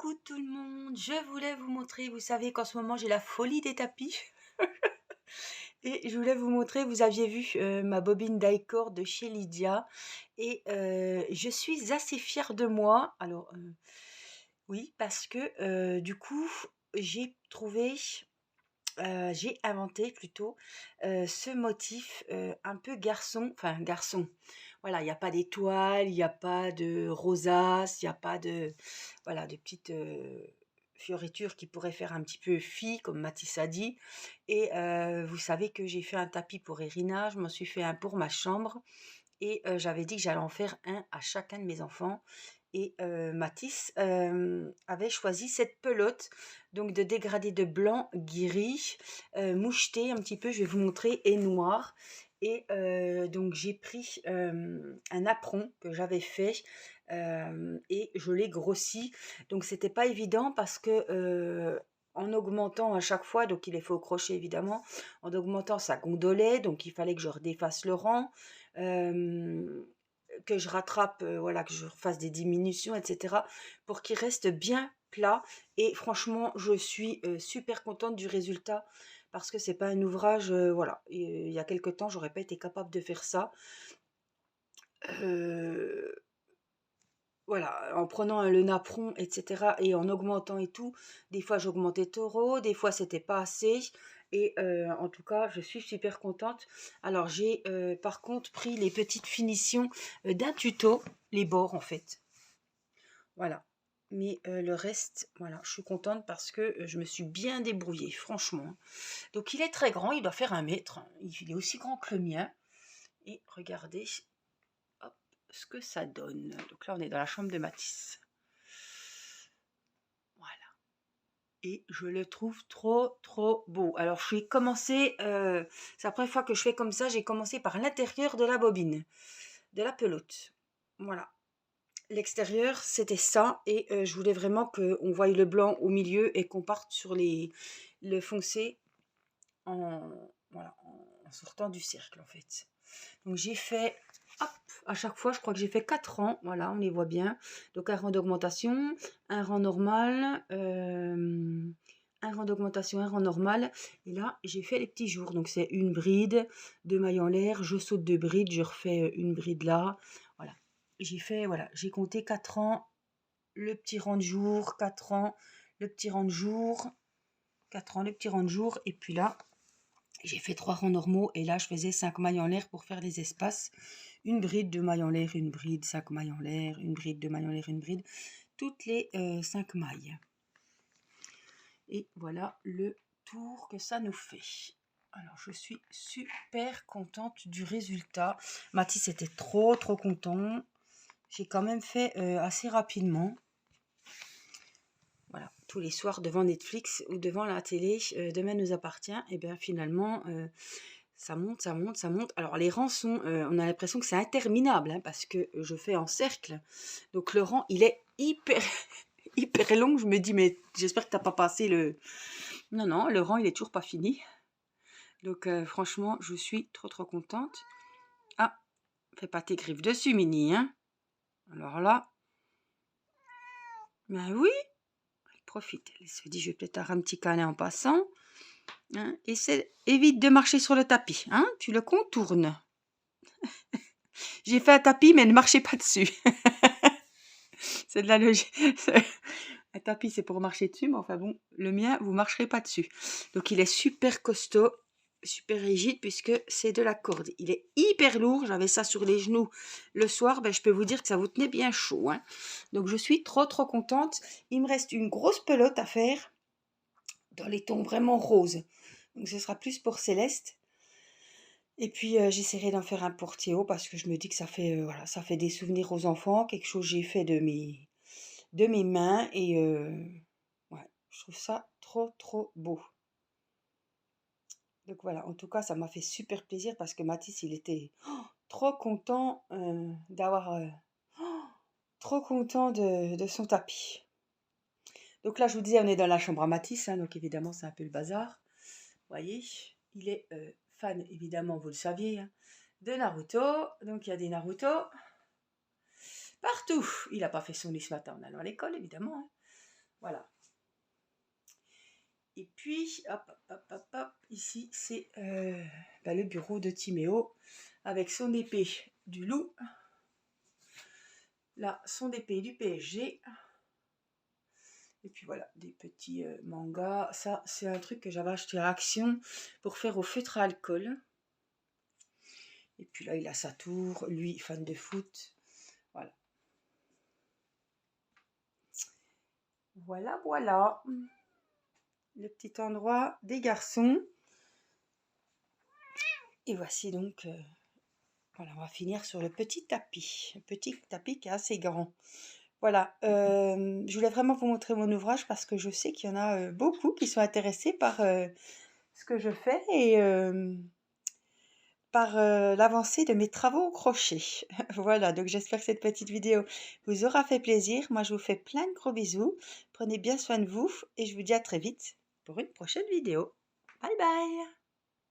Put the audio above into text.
Coucou tout le monde, je voulais vous montrer, vous savez qu'en ce moment j'ai la folie des tapis et je voulais vous montrer, vous aviez vu ma bobine Dicor de chez Lydia et je suis assez fière de moi. Alors oui, parce que du coup j'ai trouvé, j'ai inventé plutôt ce motif un peu garçon, enfin garçon. Voilà, il n'y a pas d'étoiles, il n'y a pas de rosaces, il n'y a pas de, voilà, de petites fioritures qui pourraient faire un petit peu fille, comme Mathis a dit. Et vous savez que j'ai fait un tapis pour Irina, je m'en suis fait un pour ma chambre. Et j'avais dit que j'allais en faire un à chacun de mes enfants. Et Mathis avait choisi cette pelote, donc de dégradé de blanc gris, moucheté un petit peu, je vais vous montrer, et noir. Et donc j'ai pris un apron que j'avais fait et je l'ai grossi. Donc c'était pas évident parce que en augmentant à chaque fois, donc il est fait au crochet évidemment, en augmentant ça gondolait, donc il fallait que je redéfasse le rang. Euh, que je rattrape, voilà, que je fasse des diminutions, etc., pour qu'il reste bien plat. Et franchement, je suis super contente du résultat parce que c'est pas un ouvrage, voilà. Et, il y a quelque temps, j'aurais pas été capable de faire ça. Euh, voilà, en prenant le napperon, etc., et en augmentant et tout. Des fois, j'augmentais trop, des fois, c'était pas assez. Et en tout cas, je suis super contente. Alors, j'ai par contre pris les petites finitions d'un tuto, les bords en fait. Voilà. Mais le reste, voilà, je suis contente parce que je me suis bien débrouillée, franchement. Donc, il est très grand, il doit faire 1 mètre. Il est aussi grand que le mien. Et regardez, hop, ce que ça donne. Donc là, on est dans la chambre de Mathis. Voilà. Et je le trouve trop beau. Alors, je suis commencé, c'est la première fois que je fais comme ça, j'ai commencé par l'intérieur de la bobine, de la pelote. Voilà. L'extérieur, c'était ça. Et je voulais vraiment qu'on voie le blanc au milieu et qu'on parte sur le foncé en, voilà, en sortant du cercle, en fait. Donc, j'ai fait, hop, à chaque fois, je crois que j'ai fait 4 rangs. Voilà, on les voit bien. Donc, un rang d'augmentation, un rang normal, un rang d'augmentation, un rang normal. Et là, j'ai fait les petits jours. Donc, c'est une bride, 2 mailles en l'air. Je saute 2 brides, je refais une bride là. Voilà. J'ai fait, voilà, j'ai compté 4 rangs, le petit rang de jour, 4 rangs, le petit rang de jour, 4 rangs, le petit rang de jour. Et puis là, j'ai fait 3 rangs normaux et là je faisais 5 mailles en l'air pour faire les espaces. Une bride, 2 mailles en l'air, une bride, 5 mailles en l'air, une bride, 2 mailles en l'air, une bride. Toutes les 5 mailles. Et voilà le tour que ça nous fait. Alors je suis super contente du résultat. Mathis était trop content. J'ai quand même fait assez rapidement. Voilà, tous les soirs devant Netflix ou devant la télé, Demain nous appartient. Et bien finalement, ça monte, ça monte, ça monte. Alors les rangs sont, on a l'impression que c'est interminable, hein, parce que je fais en cercle. Donc le rang, il est hyper, hyper long. Je me dis, mais j'espère que t'as pas passé le... Non, non, le rang, il est toujours pas fini. Donc franchement, je suis trop contente. Ah, fais pas tes griffes dessus, Mini, hein. Alors là, ben oui, elle profite. Elle se dit, je vais peut-être avoir un petit câlin en passant. Hein, évite de marcher sur le tapis, hein, tu le contournes. J'ai fait un tapis, mais ne marchez pas dessus. C'est de la logique. Un tapis, c'est pour marcher dessus, mais enfin bon, le mien, vous marcherez pas dessus. Donc il est super costaud, super rigide, puisque c'est de la corde. Il est hyper lourd, j'avais ça sur les genoux le soir, ben, je peux vous dire que ça vous tenait bien chaud. Hein. Donc je suis trop contente. Il me reste une grosse pelote à faire, dans les tons vraiment roses. Donc ce sera plus pour Céleste. Et puis j'essaierai d'en faire un pour Théo parce que je me dis que ça fait, voilà, ça fait des souvenirs aux enfants, quelque chose que j'ai fait de mes mains et ouais, je trouve ça trop beau. Donc voilà, en tout cas, ça m'a fait super plaisir parce que Mathis, il était trop content d'avoir, trop content de son tapis. Donc là, je vous disais, on est dans la chambre à Mathis, hein, donc évidemment, c'est un peu le bazar. Vous voyez, il est fan, évidemment, vous le saviez, hein, de Naruto. Donc il y a des Naruto partout. Il n'a pas fait son lit ce matin en allant à l'école, évidemment. Hein. Voilà. Et puis, hop, hop, hop, hop, ici, c'est le bureau de Timéo avec son épée du loup. Là, son épée du PSG. Et puis voilà, des petits mangas. Ça, c'est un truc que j'avais acheté à Action pour faire au feutre à alcool. Et puis là, il a sa tour. Lui, fan de foot. Voilà. Voilà, voilà. Le petit endroit des garçons. Et voici donc... voilà, on va finir sur le petit tapis. Le petit tapis qui est assez grand. Voilà, je voulais vraiment vous montrer mon ouvrage parce que je sais qu'il y en a beaucoup qui sont intéressés par ce que je fais et par l'avancée de mes travaux au crochet. Voilà, donc j'espère que cette petite vidéo vous aura fait plaisir. Moi, je vous fais plein de gros bisous. Prenez bien soin de vous et je vous dis à très vite pour une prochaine vidéo. Bye bye!